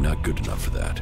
not good enough for that.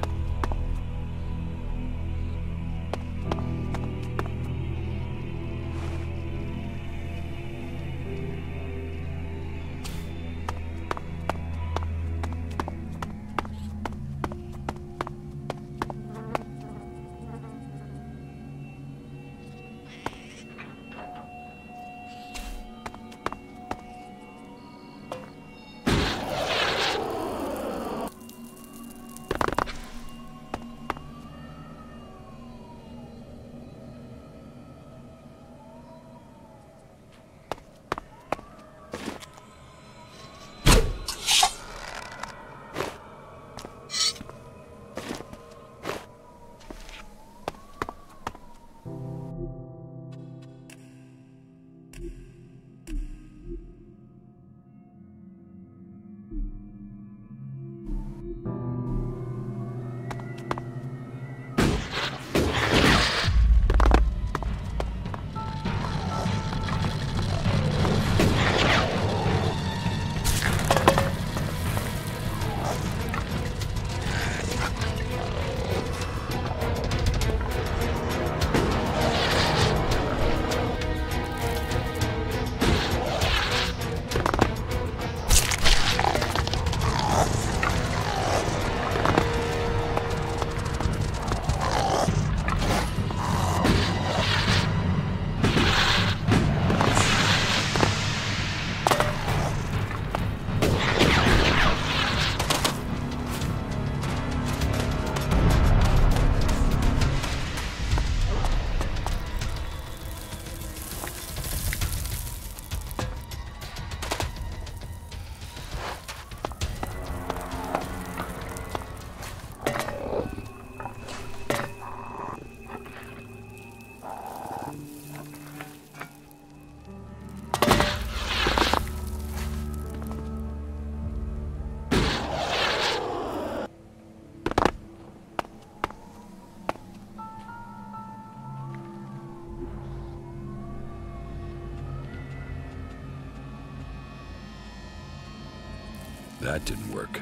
That didn't work.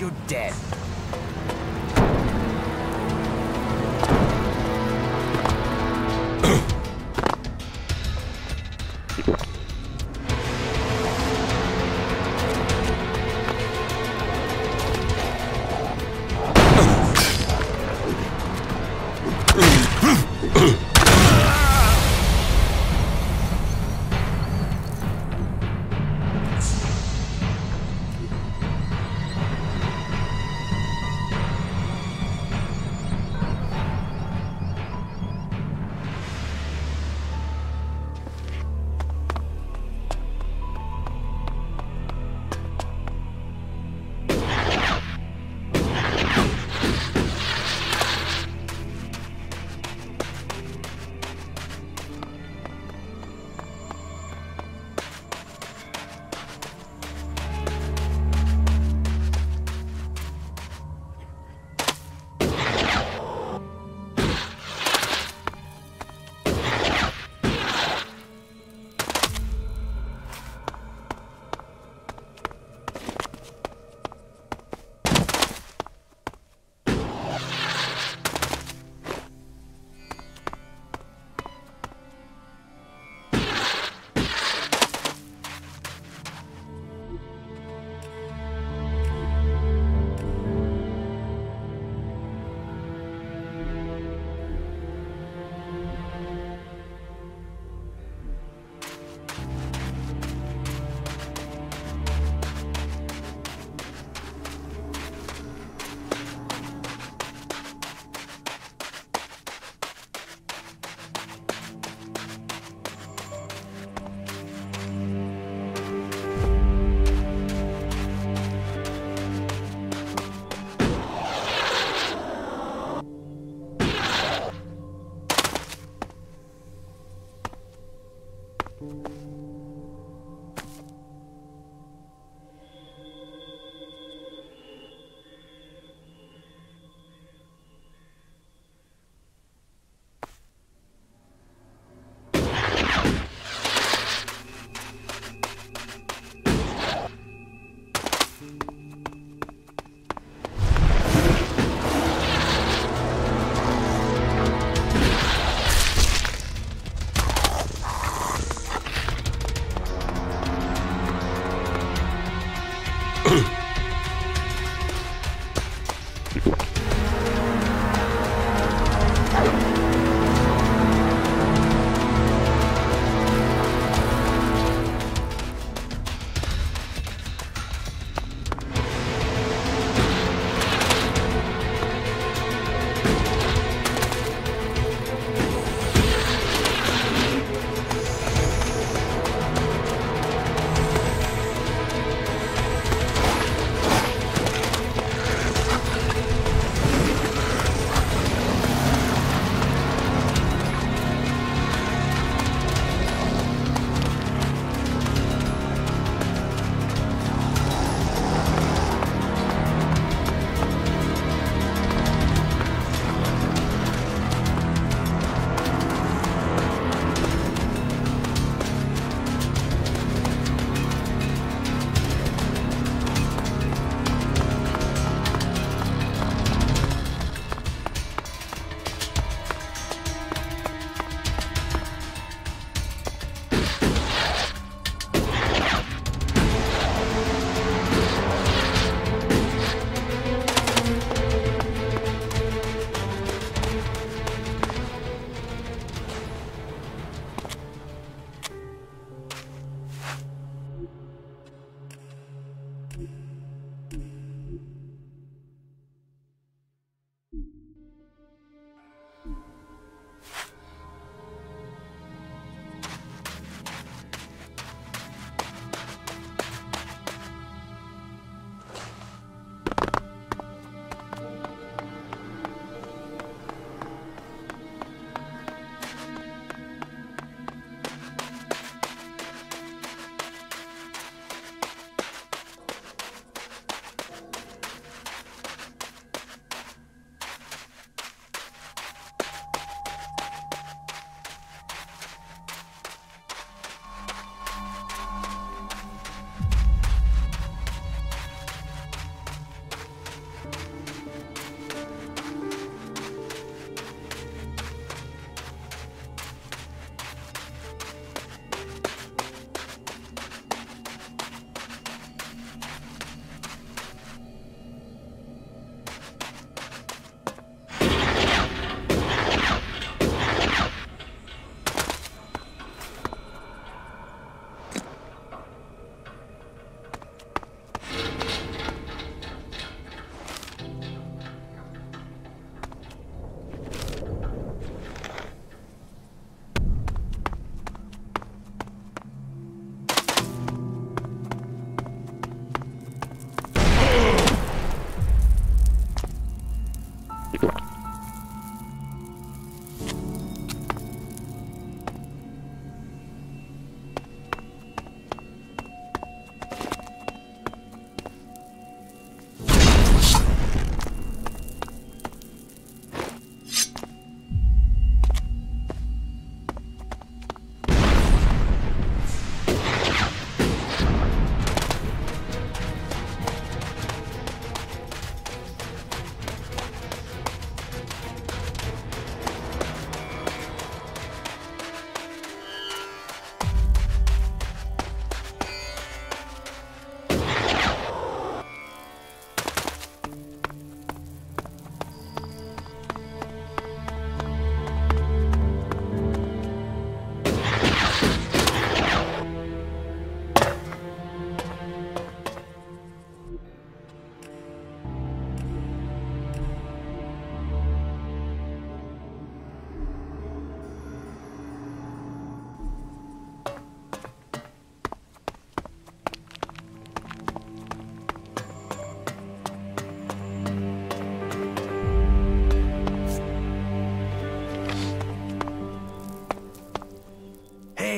You're dead.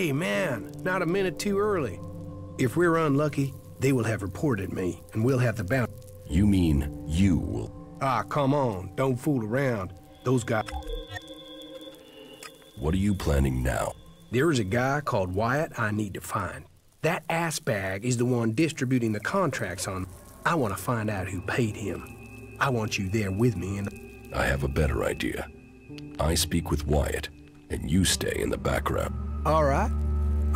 Hey, man, not a minute too early. If we're unlucky, they will have reported me, and we'll have the bounty. You mean you will... Ah, come on, don't fool around. Those guys... What are you planning now? There is a guy called Wyatt I need to find. That ass bag is the one distributing the contracts on... I want to find out who paid him. I want you there with me and... I have a better idea. I speak with Wyatt, and you stay in the background. All right.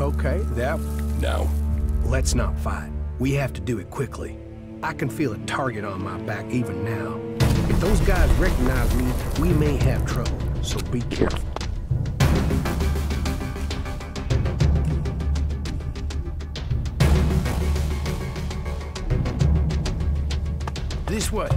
Okay, that... Now. Let's not fight. We have to do it quickly. I can feel a target on my back even now. If those guys recognize me, we may have trouble, so be careful. This way.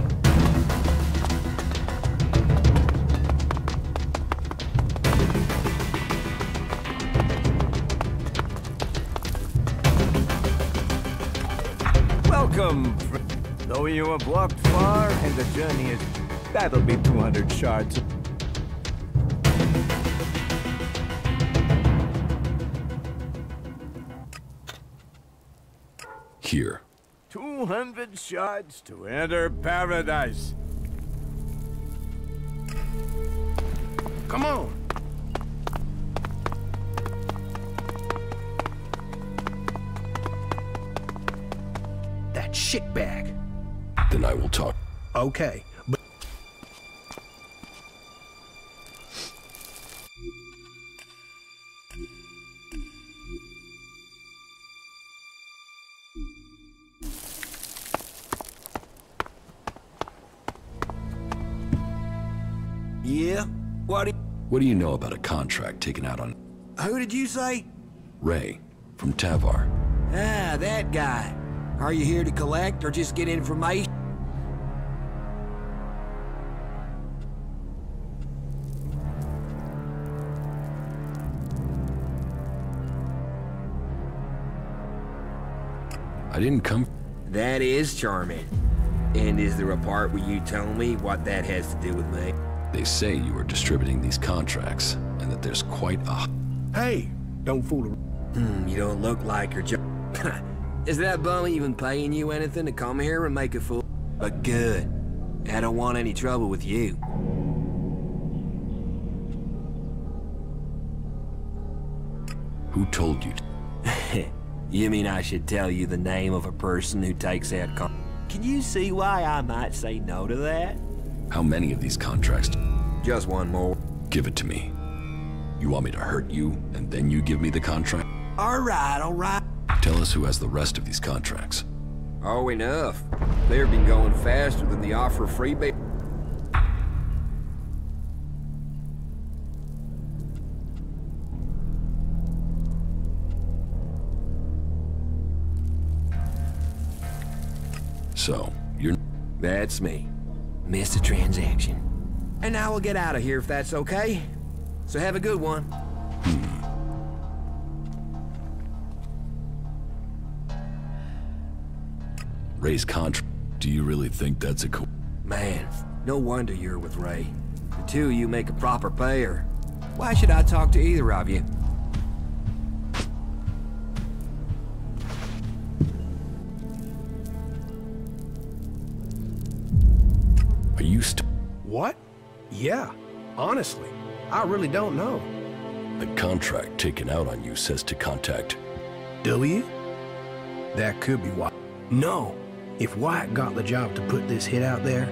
Welcome. Though you have walked far and the journey is... That'll be 200 shards. Here. 200 shards to enter paradise. Come on. That shitbag. Then I will talk. Okay, but... Yeah? What do you know about a contract taken out on Who did you say? Ray from Tavar? Ah, that guy. Are you here to collect or just get information? I didn't come... That is charming. And is there a part where you tell me what that has to do with me? They say you are distributing these contracts, and that there's quite a... Hey, don't fool around. You don't look like your job. Is that bum even paying you anything to come here and make a fool? But good. I don't want any trouble with you. Who told you? You mean I should tell you the name of a person who takes out Can you see why I might say no to that? How many of these contracts? Just one more. Give it to me. You want me to hurt you, and then you give me the contract? All right. Tell us who has the rest of these contracts. Oh, enough. They've been going faster than the offer of freebie. So, you're... That's me. Missed a transaction. And now we'll get out of here if that's okay. So have a good one. Ray's contract. Do you really think that's a cool... Man, no wonder you're with Ray. The two of you make a proper pair. Why should I talk to either of you? Are you What? Yeah, honestly, I really don't know. The contract taken out on you says to contact... W? That could be Wyatt. No, if Wyatt got the job to put this hit out there,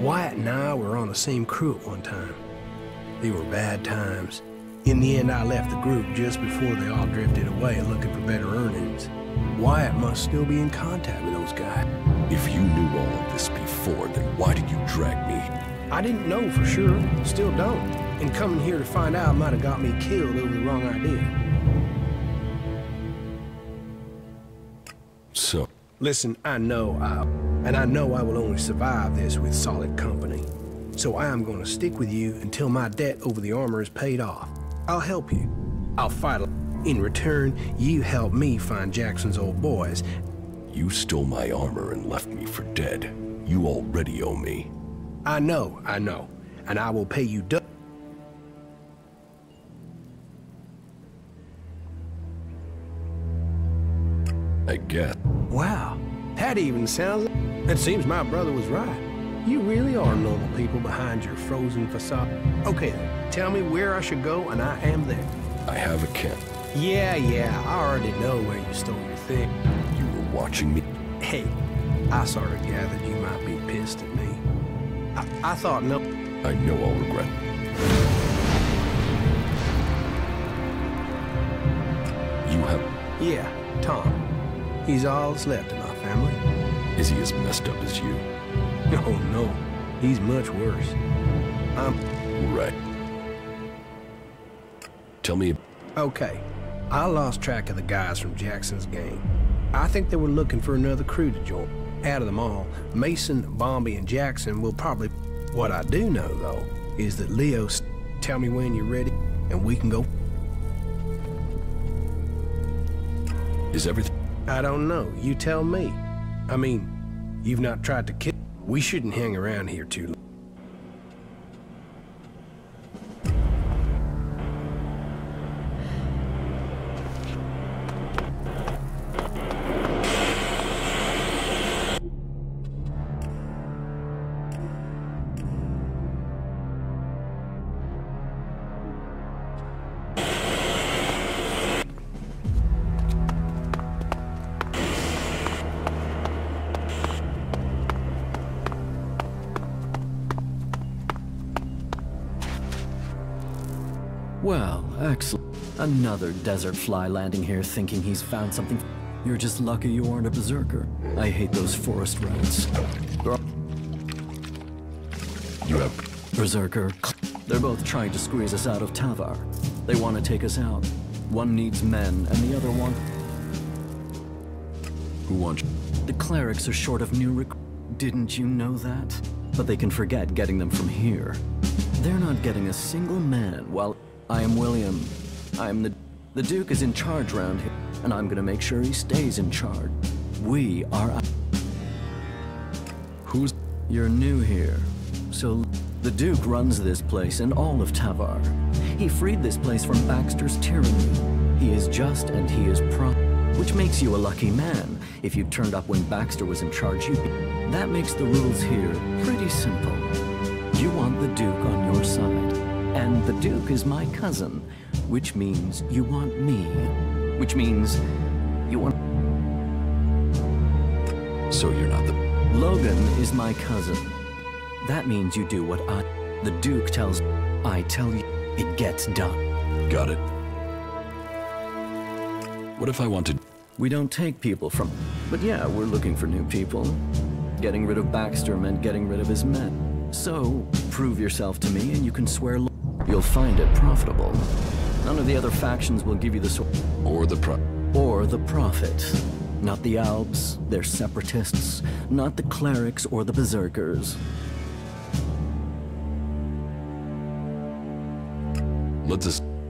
Wyatt and I were on the same crew at one time. They were bad times. In the end, I left the group just before they all drifted away looking for better earnings. Wyatt must still be in contact with those guys. If you knew all of this before, then why did you drag me? I didn't know for sure, still don't. And coming here to find out might have got me killed over the wrong idea. So... Listen, I know I will only survive this with solid company. So I am going to stick with you until my debt over the armor is paid off. I'll help you. I'll fight. In return, you help me find Jackson's old boys. You stole my armor and left me for dead. You already owe me. I know. And I will pay you I guess. Wow, that even sounds... It seems my brother was right. You really are normal people behind your frozen facade. Okay then, tell me where I should go and I am there. I have a camp. Yeah, I already know where you stole your thing. You were watching me? Hey, I sort of gathered you might be pissed at me. I thought no... I know I'll regret. You have... Yeah, Tom. He's all that's left of my family. Is he as messed up as you? No. He's much worse. Right. Tell me. Okay, I lost track of the guys from Jackson's gang. I think they were looking for another crew to join. Out of them all, Mason, Bombi, and Jackson will probably... What I do know, though, is that Leo's... Tell me when you're ready, and we can go... Is everything... I don't know. You tell me. I mean, you've not tried to kill... We shouldn't hang around here too long. Well, excellent. Another desert fly landing here thinking he's found something. You're just lucky you aren't a berserker. I hate those forest rats. You have... Berserker. They're both trying to squeeze us out of Tavar. They want to take us out. One needs men, and the other one... Who wants... The clerics are short of new Didn't you know that? But they can forget getting them from here. They're not getting a single man while... I am William. I'm the Duke is in charge round here, and I'm gonna make sure he stays in charge. We are... Who's... You're new here, so the Duke runs this place and all of Tavar. He freed this place from Baxter's tyranny. He is just and he is which makes you a lucky man. If you turned up when Baxter was in charge, that makes the rules here pretty simple. You want the Duke on your side. And the Duke is my cousin, which means you want me, which means you want... So you're not the... Logan is my cousin. That means you do what the Duke tells... I tell you, it gets done. Got it. What if I want to... We don't take people from... But yeah, we're looking for new people. Getting rid of Baxter meant getting rid of his men. So, prove yourself to me and you can swear... You'll find it profitable. None of the other factions will give you the sword. Or the profit. Not the Albs, they're separatists. Not the clerics or the berserkers.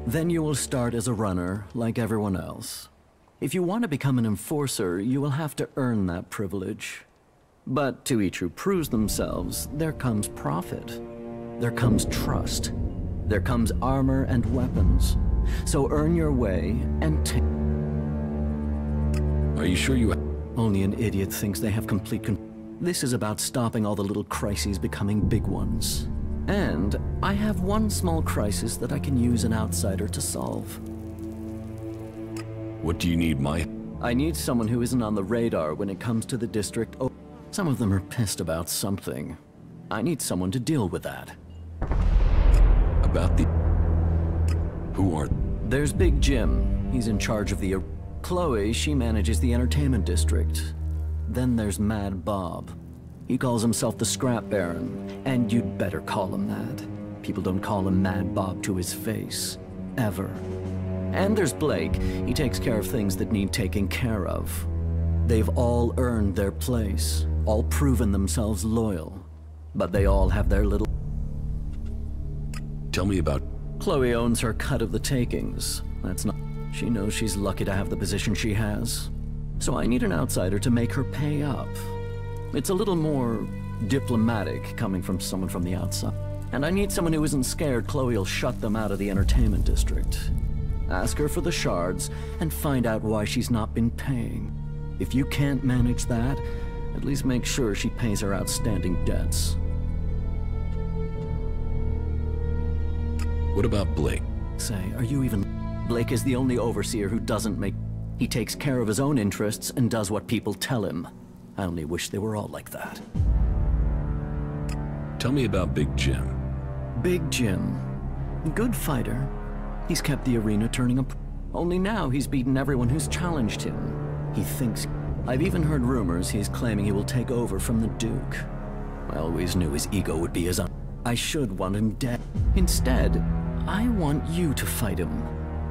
Then you will start as a runner, like everyone else. If you want to become an enforcer, you will have to earn that privilege. But to each who proves themselves, there comes profit. There comes trust. There comes armor and weapons. So earn your way and take... Are you sure you... Only an idiot thinks they have complete This is about stopping all the little crises becoming big ones. And I have one small crisis that I can use an outsider to solve. What do you need, I need someone who isn't on the radar when it comes to the district. Oh, some of them are pissed about something. I need someone to deal with that. About the... Who are... There's Big Jim. He's in charge of the... Chloe, she manages the entertainment district. Then there's Mad Bob. He calls himself the Scrap Baron, and you'd better call him that. People don't call him Mad Bob to his face. Ever. And there's Blake. He takes care of things that need taking care of. They've all earned their place, all proven themselves loyal. But they all have their little... Tell me about... Chloe owns her cut of the takings. That's not... She knows she's lucky to have the position she has. So I need an outsider to make her pay up. It's a little more diplomatic coming from someone from the outside. And I need someone who isn't scared Chloe will shut them out of the entertainment district. Ask her for the shards and find out why she's not been paying. If you can't manage that, at least make sure she pays her outstanding debts. What about Blake? Say, are you even... Blake is the only overseer who doesn't make... He takes care of his own interests and does what people tell him. I only wish they were all like that. Tell me about Big Jim. Big Jim. Good fighter. He's kept the arena turning up. Only now he's beaten everyone who's challenged him. He thinks... I've even heard rumors he's claiming he will take over from the Duke. I always knew his ego would be his own. I should want him dead. Instead, I want you to fight him.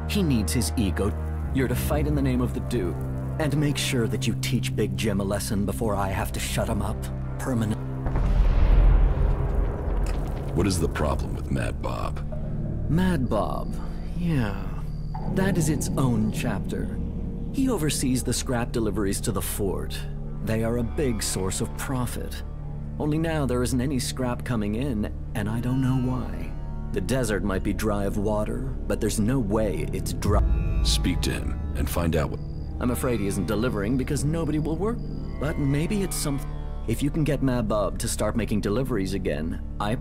He needs his ego. You're to fight in the name of the Duke. And make sure that you teach Big Jim a lesson before I have to shut him up. Permanent. What is the problem with Mad Bob? Mad Bob, yeah. That is its own chapter. He oversees the scrap deliveries to the fort. They are a big source of profit. Only now there isn't any scrap coming in, and I don't know why. The desert might be dry of water, but there's no way it's dry. Speak to him and find out what... I'm afraid he isn't delivering because nobody will work. But maybe it's something. If you can get Mad Bob to start making deliveries again, I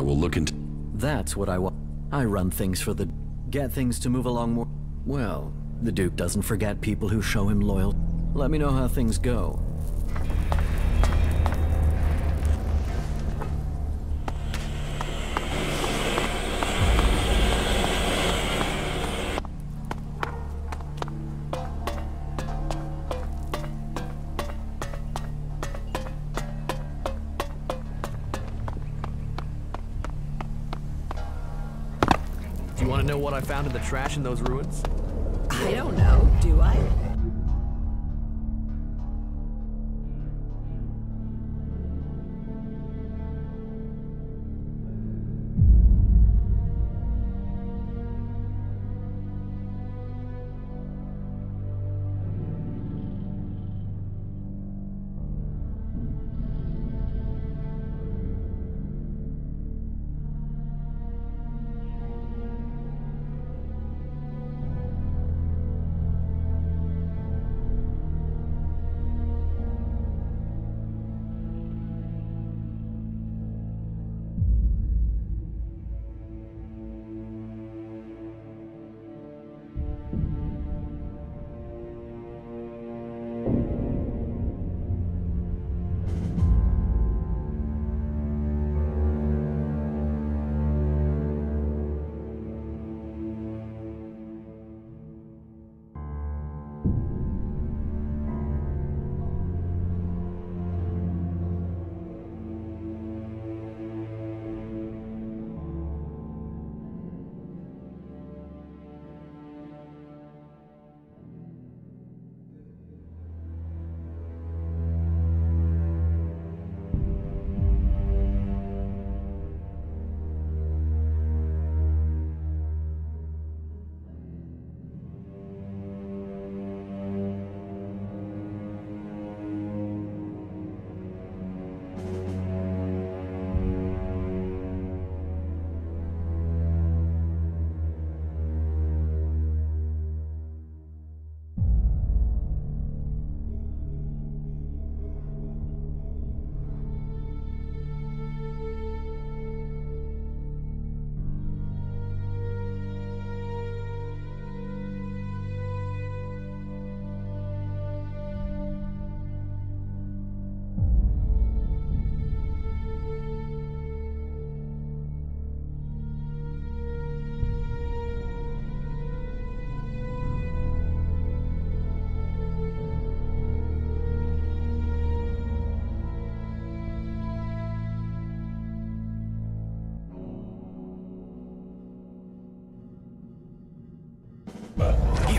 will look into... That's what I want. I run things for the... Get things to move along more... Well, the Duke doesn't forget people who show him loyal. Let me know how things go. Do you want to know what I found in the trash in those ruins? I don't know, do I?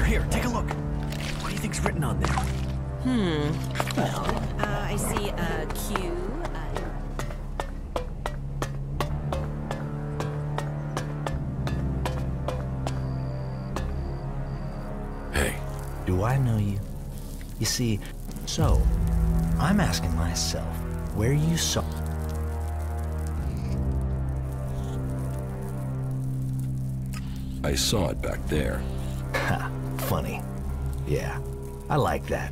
Here, take a look. What do you think's written on there? Well, I see a Q. Hey, Do I know you? You see, so, I'm asking myself, where you saw... I saw it back there. Ha, funny. Yeah, I like that.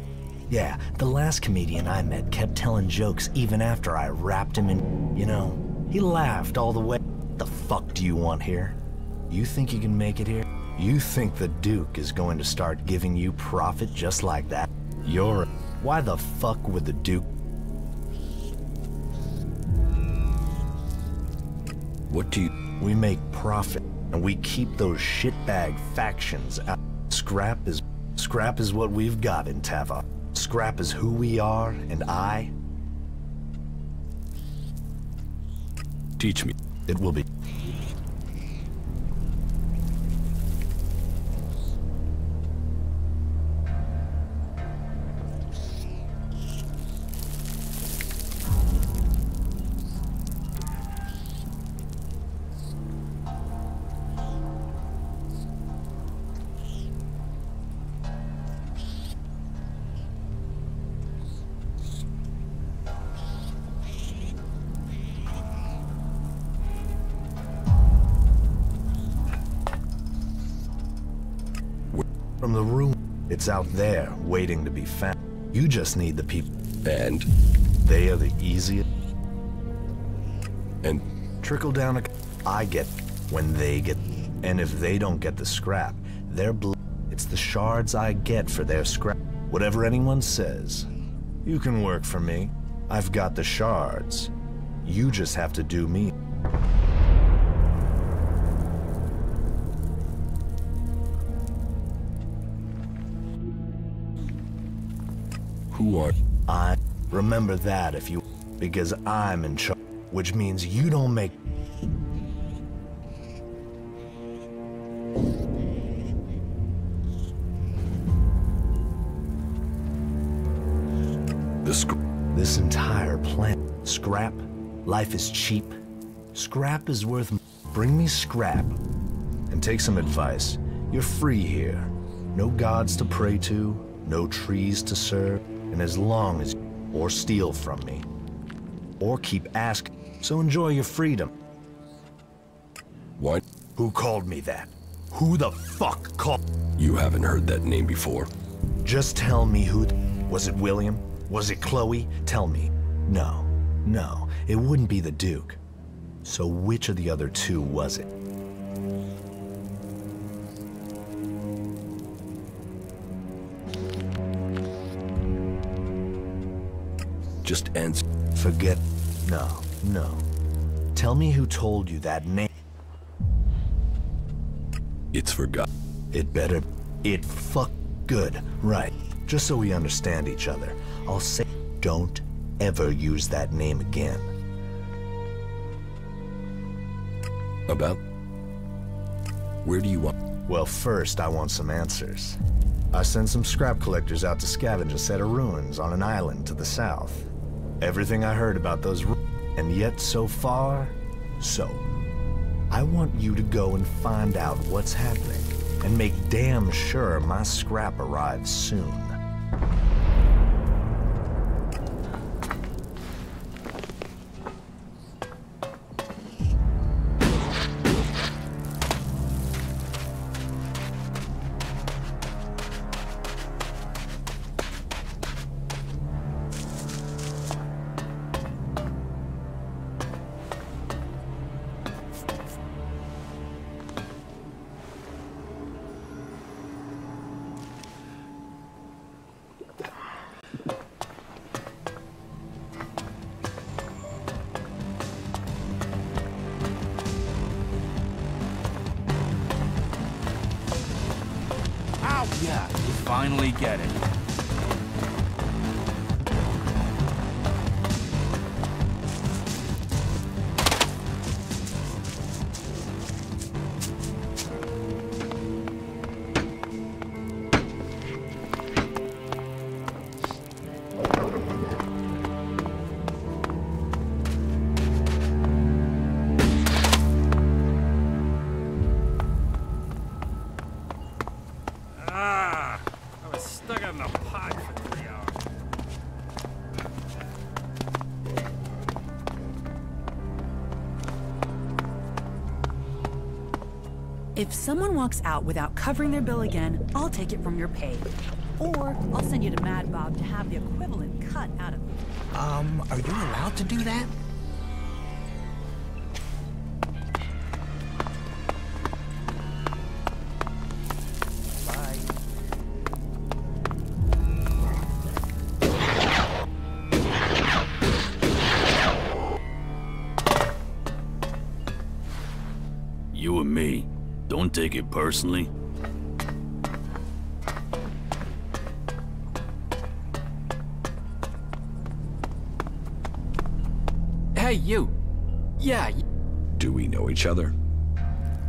Yeah, the last comedian I met kept telling jokes even after I wrapped him in... You know, he laughed all the way. The fuck do you want here? You think you can make it here? You think the Duke is going to start giving you profit just like that? You're... Why the fuck would the Duke... What do you... We make profit, and we keep those shitbag factions out. Scrap is what we've got in Tava. Scrap is who we are, and Teach me. It will be. From the room, it's out there, waiting to be found. You just need the people. And? They are the easiest. And? Trickle down I get when they get. And if they don't get the scrap, they're it's the shards I get for their scrap. Whatever anyone says, you can work for me. I've got the shards. You just have to do me. Who are... I remember that if you... Because I'm in charge, which means you don't make... This entire plant. Scrap? Life is cheap. Scrap is worth... Bring me scrap. And take some advice. You're free here. No gods to pray to, no trees to serve. And as long as... Or steal from me. Or keep asking. So enjoy your freedom. What? Who called me that? Who the fuck called... You haven't heard that name before. Just tell me who... Was it William? Was it Chloe? Tell me. No. No. It wouldn't be the Duke. So which of the other two was it? Just answer. Forget. No. No. Tell me who told you that name. It's forgot. It better... It fuck good. Right. Just so we understand each other. I'll say, don't ever use that name again. About? Where do you want? Well, first, I want some answers. I sent some scrap collectors out to scavenge a set of ruins on an island to the south. Everything I heard about those and yet so far, so. I want you to go and find out what's happening, and make damn sure my scrap arrives soon. Yeah, you finally get it. If someone walks out without covering their bill again, I'll take it from your pay. Or I'll send you to Mad Bob to have the equivalent cut out of me. Are you allowed to do that? Bye. You and me. Don't take it personally. Hey, you! Yeah, Do we know each other?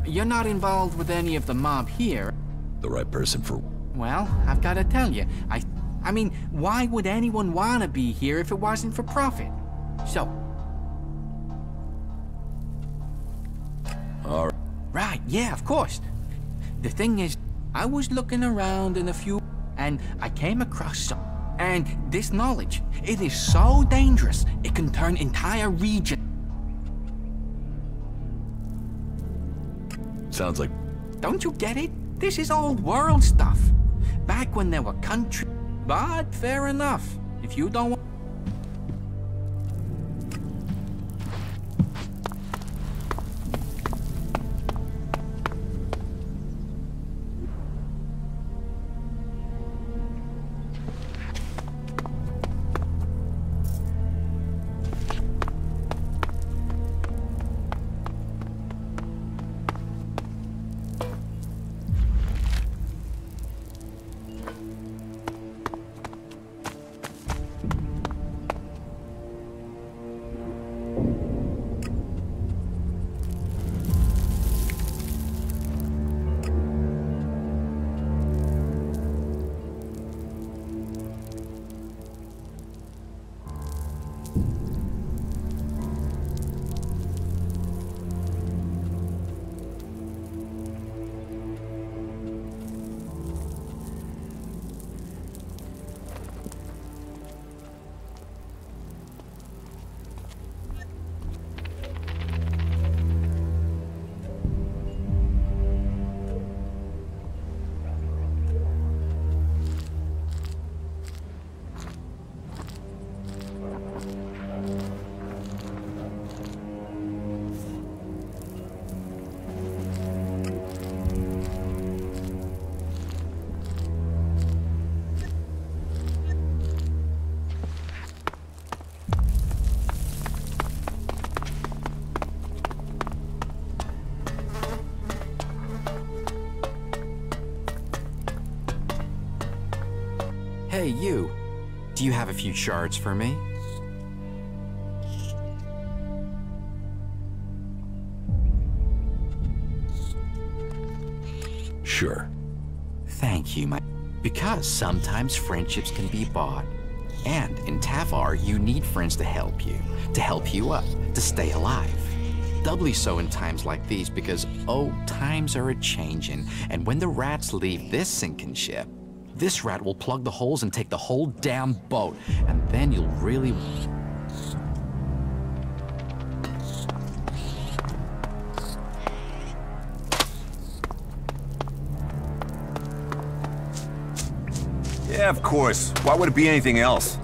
You're not involved with any of the mob here. The right person for... Well, I've got to tell you, I mean, why would anyone want to be here if it wasn't for profit? So... All right. Right, yeah, of course. The thing is, I was looking around in a few, and I came across some. And this knowledge, it is so dangerous, it can turn entire regions. Sounds like... Don't you get it? This is old world stuff. Back when there were countries. But fair enough. If you don't want... Hey, you. Do you have a few shards for me? Sure. Thank you, my... Because sometimes friendships can be bought. And in Tavar, you need friends to help you up, to stay alive. Doubly so in times like these because, oh, times are a-changin', and when the rats leave this sinking ship, this rat will plug the holes and take the whole damn boat, and then you'll really... Yeah, of course. Why would it be anything else?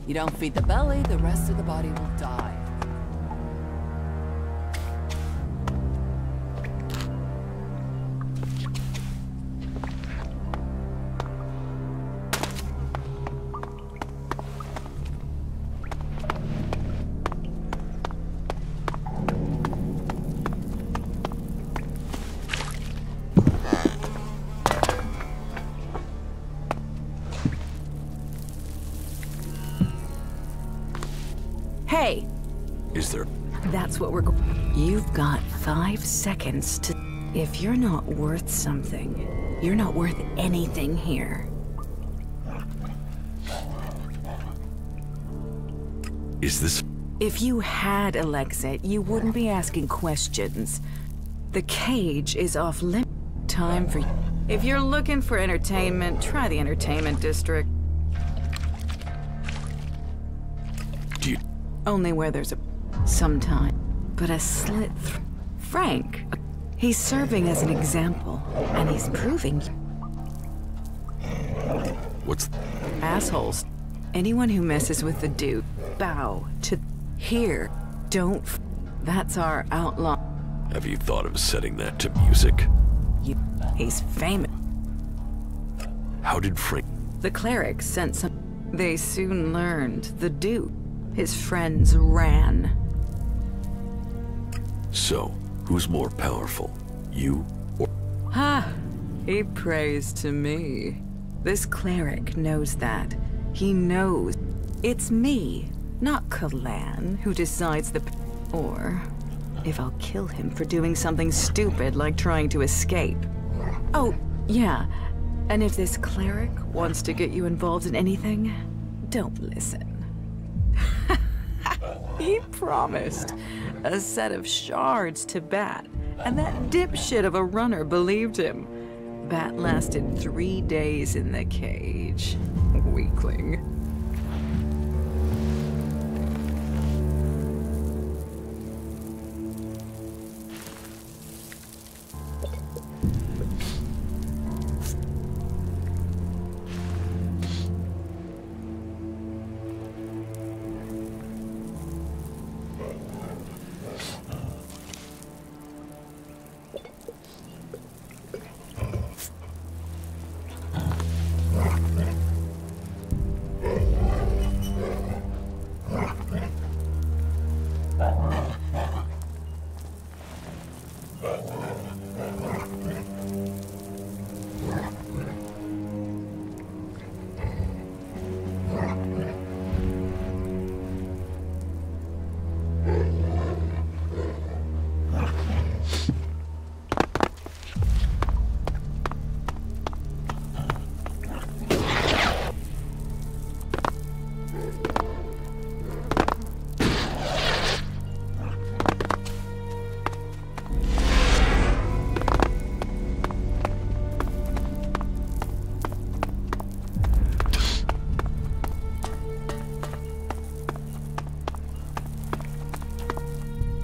You don't feed the belly, the rest of the body will die. Hey! Is there... That's what we're going... You've got 5 seconds to... If you're not worth something, you're not worth anything here. Is this... If you had Elex, you wouldn't be asking questions. The cage is off limits. Time for... If you're looking for entertainment, try the entertainment district. Do you... Only where there's a... sometime. But a slit Frank, he's serving as an example, and he's proving... What's... Assholes. Anyone who messes with the dude, bow to... Here, don't... That's our outlaw. Have you thought of setting that to music? He's famous. How did Frank... The cleric sent some... They soon learned the dude. His friends ran. So, who's more powerful? You or... Ha! He prays to me. This cleric knows that. He knows. It's me. Not Kalan, who decides the... Or if I'll kill him for doing something stupid like trying to escape. Oh, yeah. And if this cleric wants to get you involved in anything, don't listen. He promised a set of shards to Bat, and that dipshit of a runner believed him. Bat lasted 3 days in the cage. Weakling.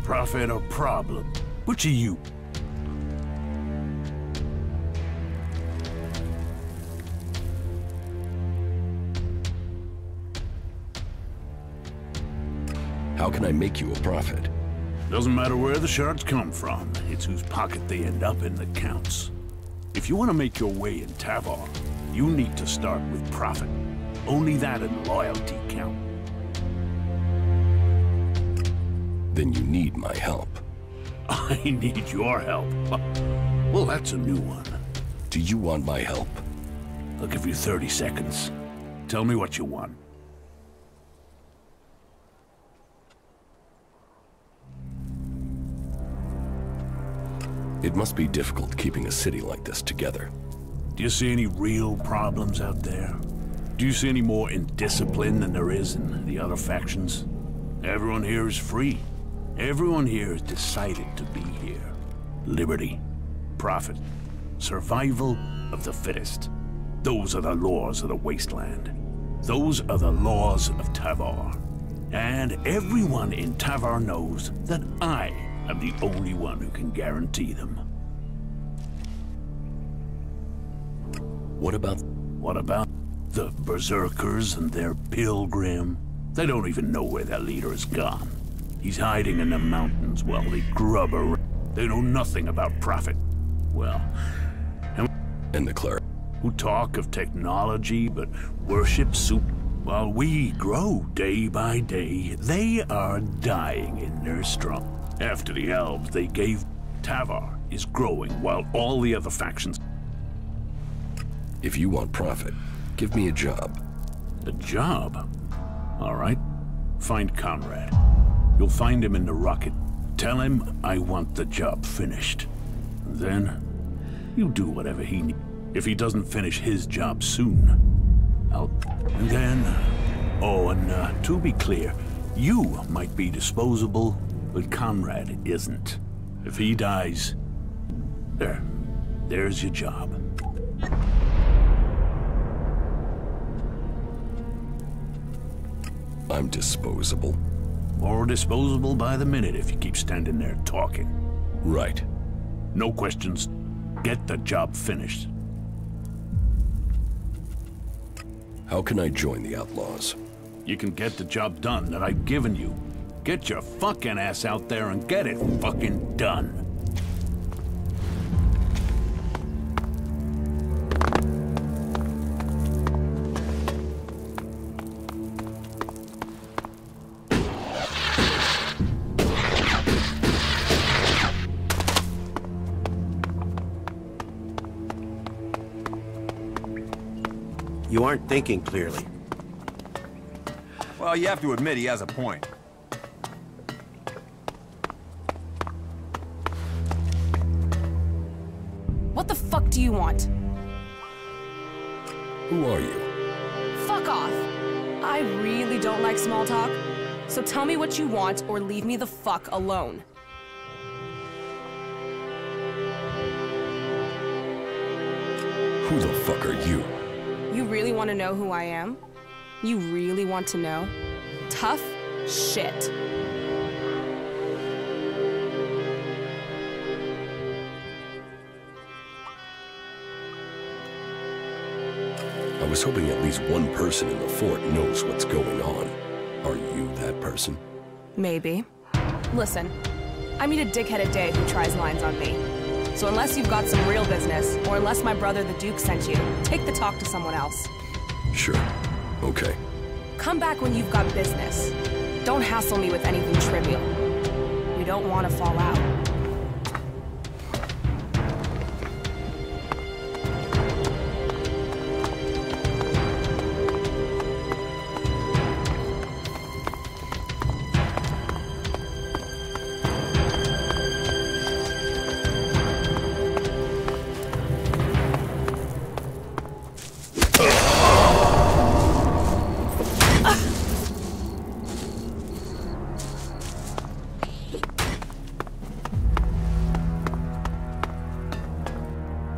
Prophet or problem? Which are you? How can I make you a prophet? Doesn't matter where the shards come from. It's whose pocket they end up in that counts. If you want to make your way in Tavar, you need to start with profit. Only that and loyalty count. Then you need my help. I need your help. Well, that's a new one. Do you want my help? I'll give you 30 seconds. Tell me what you want. It must be difficult keeping a city like this together. Do you see any real problems out there? Do you see any more indiscipline than there is in the other factions? Everyone here is free. Everyone here has decided to be here. Liberty, profit, survival of the fittest. Those are the laws of the wasteland. Those are the laws of Tavar. And everyone in Tavar knows that I am the only one who can guarantee them. What about the Berserkers and their pilgrim? They don't even know where their leader has gone. He's hiding in the mountains while they grub around. They know nothing about profit. Well, and the cleric, who talk of technology but worship soup. While we grow day by day, they are dying in their struggle. After the elves they gave, Tavar is growing while all the other factions... If you want profit, give me a job. A job? All right. Find Conrad. You'll find him in the rocket. Tell him I want the job finished. Then, you do whatever he needs. If he doesn't finish his job soon, And then... Oh, and to be clear, you might be disposable, but Conrad isn't. If he dies... There's your job. I'm disposable. More disposable by the minute if you keep standing there talking. Right. No questions. Get the job finished. How can I join the Outlaws? You can get the job done that I've given you. Get your fucking ass out there and get it fucking done. You aren't thinking clearly. Well, you have to admit he has a point. What the fuck do you want? Who are you? Fuck off! I really don't like small talk, so tell me what you want or leave me the fuck alone. Who the fuck are you? You really want to know who I am? You really want to know? Tough shit. I was hoping at least one person in the fort knows what's going on. Are you that person? Maybe. Listen, I meet a dickhead a day who tries lines on me. So unless you've got some real business, or unless my brother the Duke sent you, take the talk to someone else. Sure. Okay. Come back when you've got business. Don't hassle me with anything trivial. We don't want to fall out.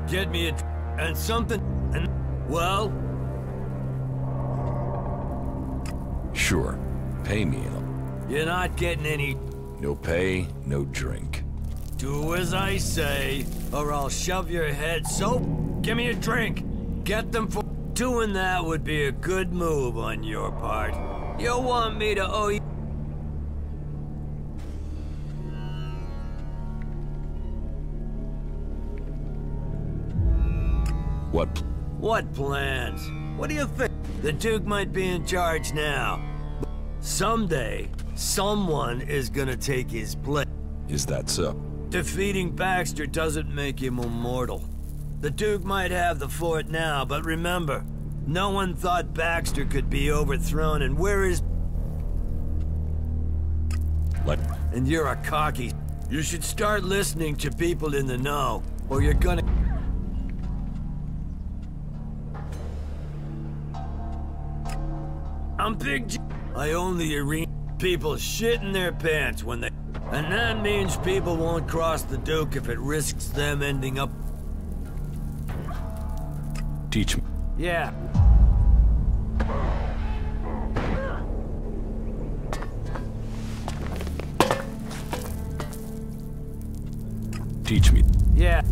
Get me a and something and well. Sure. Pay me and You're not getting any. no pay, no drink. Do as I say, or I'll shove your head. So, give me a drink. Get them for doing that would be a good move on your part. You want me to owe you? What plans? What do you think? The Duke might be in charge now. Someday, someone is gonna take his place. Is that so? Defeating Baxter doesn't make him immortal. The Duke might have the fort now, but remember, no one thought Baxter could be overthrown, and where is... And you're a cocky... You should start listening to people in the know, or you're gonna... I'm Big J. I own the arena. People shit in their pants when they... And that means people won't cross the Duke if it risks them ending up... Teach me. Yeah. Teach me. Yeah.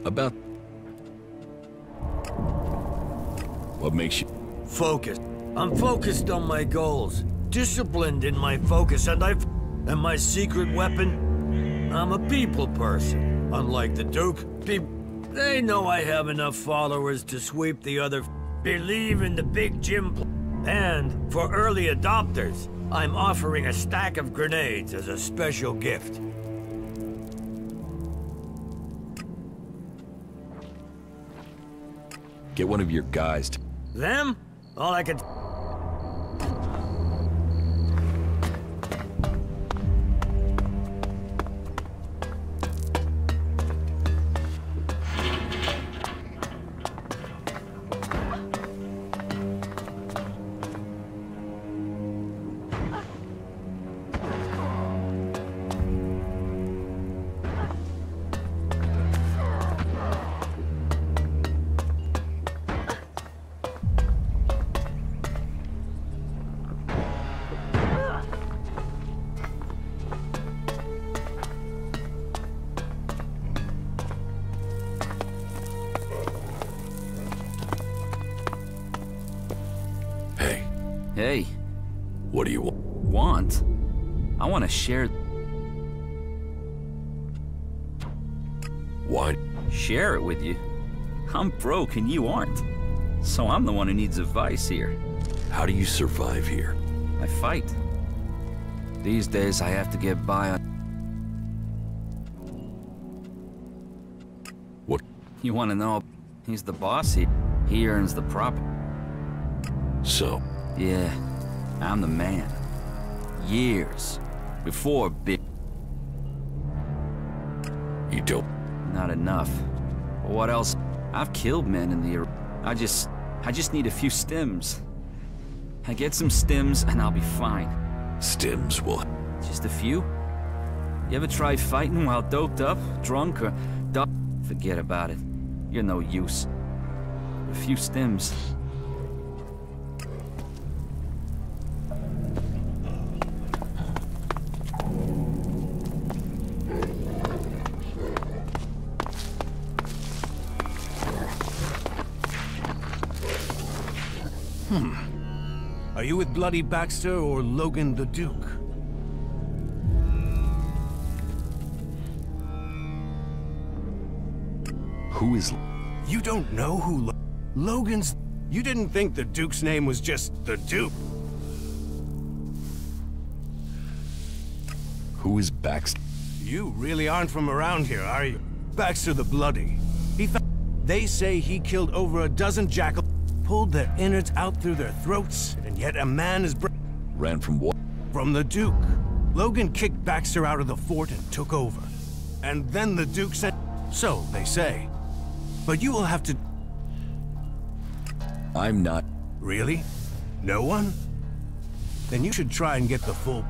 About... What makes you... Focused. I'm focused on my goals. Disciplined in my focus, and my secret weapon? I'm a people person. Unlike the Duke, they know I have enough followers to sweep the other... Believe in the Big Jim... And, for early adopters, I'm offering a stack of grenades as a special gift. Get one of your guys to... Them? All I could... Hey, What do you want? Want? I want to share... Why? Share it with you? I'm broke and you aren't. So I'm the one who needs advice here. How do you survive here? I fight. These days I have to get by on... What? You want to know? He's the boss here. He earns the property. So? Yeah, I'm the man. Years before big... You don't? Not enough. But what else? I've killed men in the... I just need a few stims. I get some stims and I'll be fine. Stims will... Just a few? You ever try fighting while doped up, drunk, or... Forget about it. You're no use. A few stims. Are you with Bloody Baxter or Logan the Duke? Who is... You don't know who Logan's... You didn't think the Duke's name was just the Duke? Who is Baxter? You really aren't from around here, are you? Baxter the Bloody. They say he killed over a dozen jackals, pulled their innards out through their throats, and yet a man is... Ran from what? From the Duke. Logan kicked Baxter out of the fort and took over. And then the Duke said... So, they say. But you will have to... I'm not... Really? No one? Then you should try and get the full...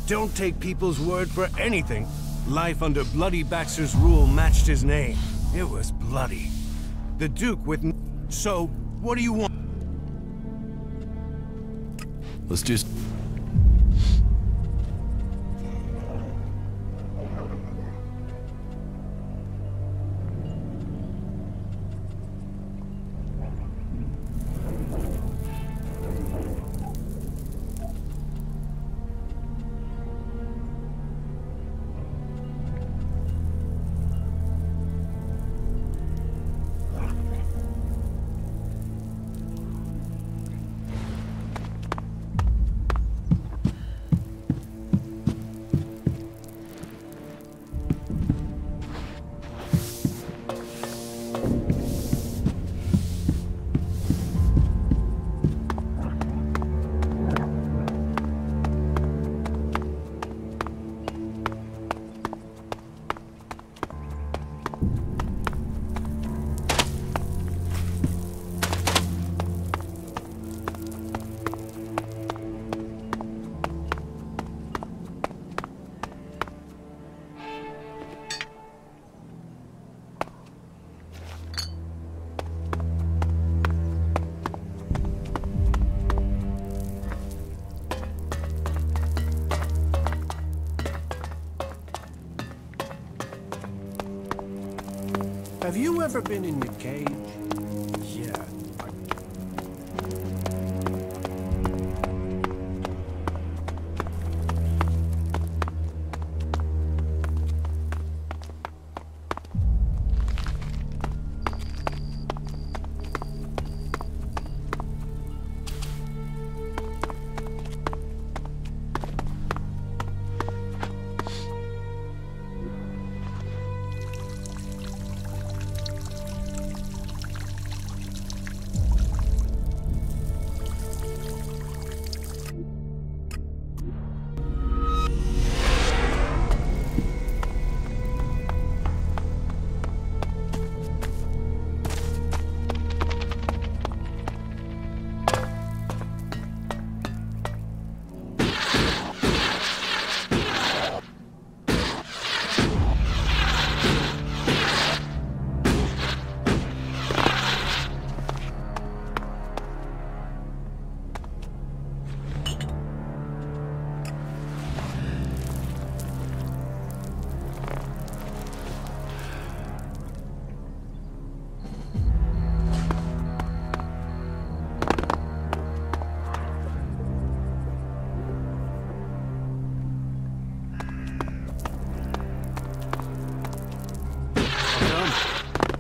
Don't take people's word for anything. Life under Bloody Baxter's rule matched his name. It was bloody. The Duke with... So, what do you want? Let's just... Have you ever been in the cage? Yeah.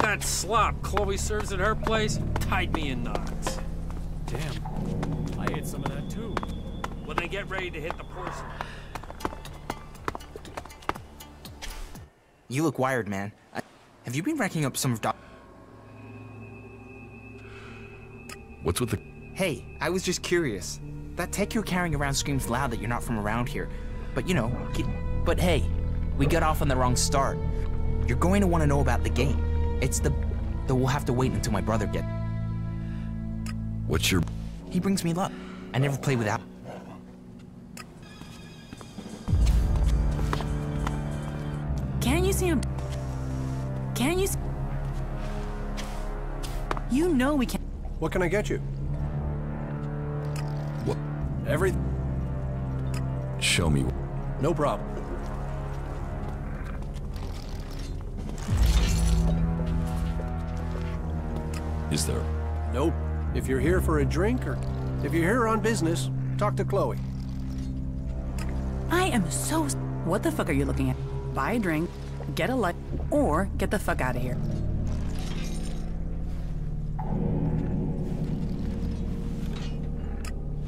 that slop Chloe serves at her place tied me in knots. Damn. I ate some of that too. When they get ready to hit the porcelain. You look wired, man. Have you been racking up some of Doc... What's with the... Hey, I was just curious. That tech you're carrying around screams loud that you're not from around here. But you know, but hey, we got off on the wrong start. You're going to want to know about the game. It's the... Though we'll have to wait until my brother gets... What's your... He brings me luck. I never play without... Can you see him? Can you see... You know we can't... What can I get you? What? Everything. Show me. No problem. Is there? Nope. If you're here for a drink or if you're here on business, talk to Chloe. I am so... What the fuck are you looking at? Buy a drink, get a light, or get the fuck out of here.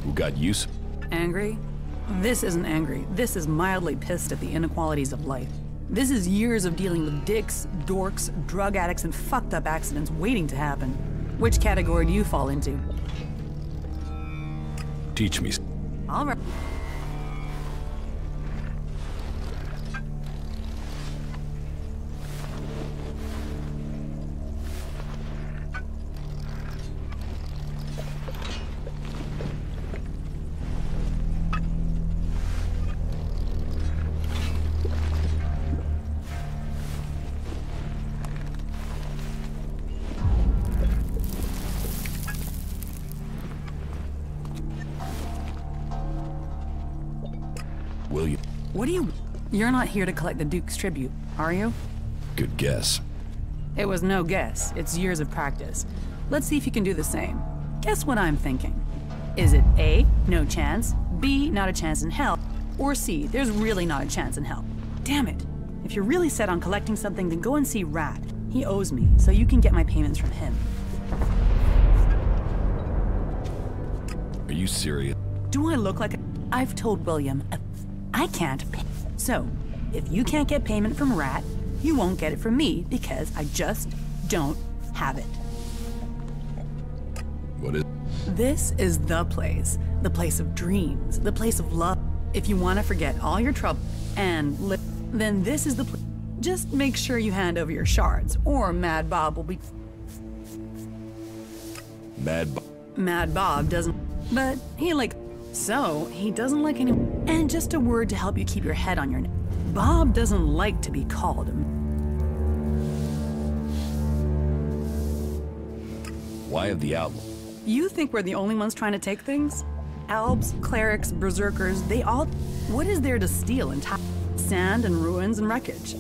Who got use? Angry? This isn't angry. This is mildly pissed at the inequalities of life. This is years of dealing with dicks, dorks, drug addicts, and fucked up accidents waiting to happen. Which category do you fall into? Teach me. All right. William. What do you... You're not here to collect the Duke's tribute, are you? Good guess. It was no guess. It's years of practice. Let's see if you can do the same. Guess what I'm thinking. Is it A, no chance, B, not a chance in hell, or C, there's really not a chance in hell? Damn it. If you're really set on collecting something, then go and see Rat. He owes me, so you can get my payments from him. Are you serious? Do I look like a... I've told William, I can't pay. So, if you can't get payment from Rat, you won't get it from me because I just don't have it. What is... This is the place of dreams, the place of love. If you want to forget all your trouble and live, then this is the place. Just make sure you hand over your shards, or Mad Bob will be... Mad Bob doesn't... But he like... So, he doesn't like any... And just a word to help you keep your head on your neck. Bob doesn't like to be called a... Why have the outlaw? You think we're the only ones trying to take things? Elves, clerics, berserkers, they all... What is there to steal in time? Sand and ruins and wreckage.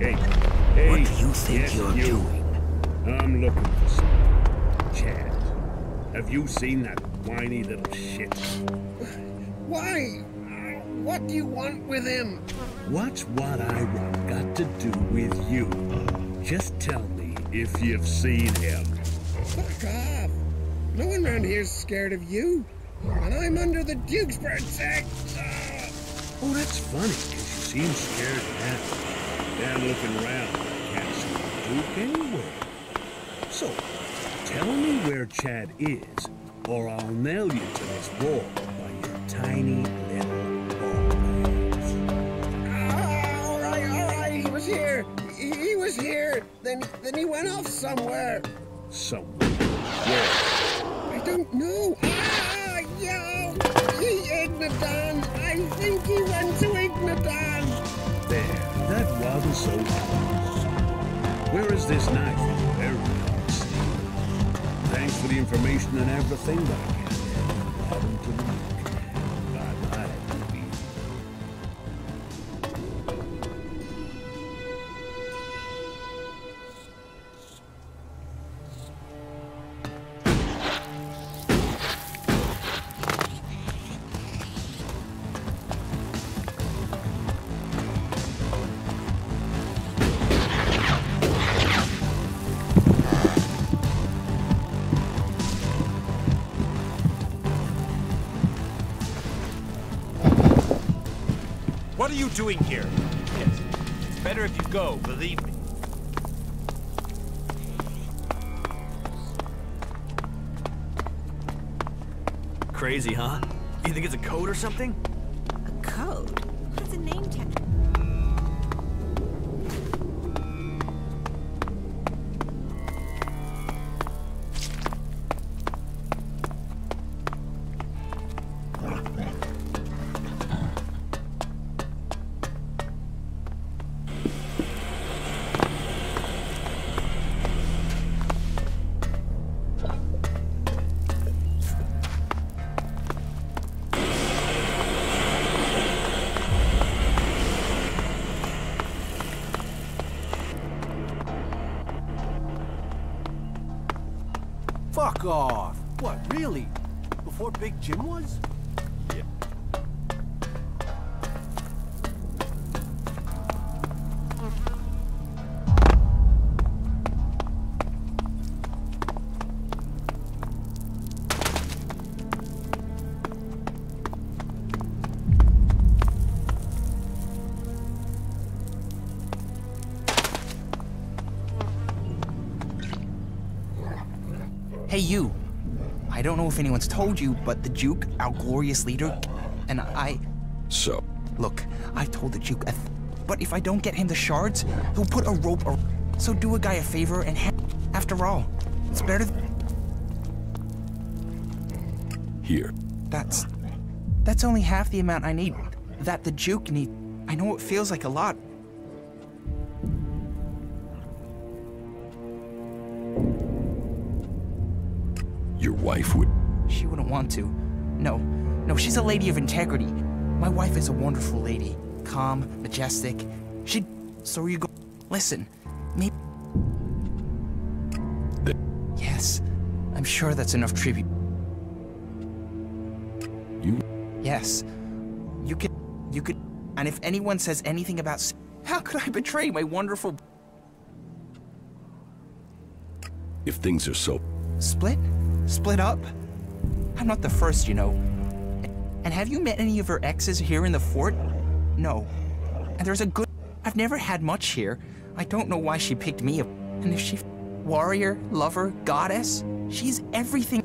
Hey, what do you think yes, you're doing? I'm looking for some... Chad, have you seen that whiny little shit? Why? What do you want with him? What's what I want got to do with you? Just tell me if you've seen him. Fuck off. No one around here's scared of you. And I'm under the Duke's protect. Oh, that's funny, because you seem scared now. Yeah, I'm looking around. Can't see the Duke anywhere. So, tell me where Chad is, or I'll nail you to this wall by your tiny little ball. All right, he was here. He was here. Then he went off somewhere. Somewhere? Where? I don't know. Yo! Ignadan! I think he went to Ignadan! There, that wasn't so close. Where is this knife? Very nice. Thanks for the information and everything, but I can't help bottom to the neck. Bye-bye, baby. What are you doing here? Yes, it's better if you go, believe me. Crazy, huh? You think it's a code or something? A code? What's a name tag? Fuck off! What, really? Before Big Jim was? Yeah. Hey, you. I don't know if anyone's told you, but the Duke, our glorious leader, and I... So? Look, I told the Duke but if I don't get him the shards, he'll put a rope around. So do a guy a favor and after all, it's better Here. That's only half the amount I need. That the Duke need. I know it feels like a lot. Your wife would... She wouldn't want to. No, she's a lady of integrity. My wife is a wonderful lady. Calm, majestic. So you go... Listen, maybe... Yes, I'm sure that's enough tribute. You? Yes. You could... And if anyone says anything about... How could I betray my wonderful... If things are so... Split? Split up? I'm not the first, you know. And have you met any of her exes here in the fort? No. And there's a good... I've never had much here. I don't know why she picked me up. And if she... Warrior, lover, goddess? She's everything...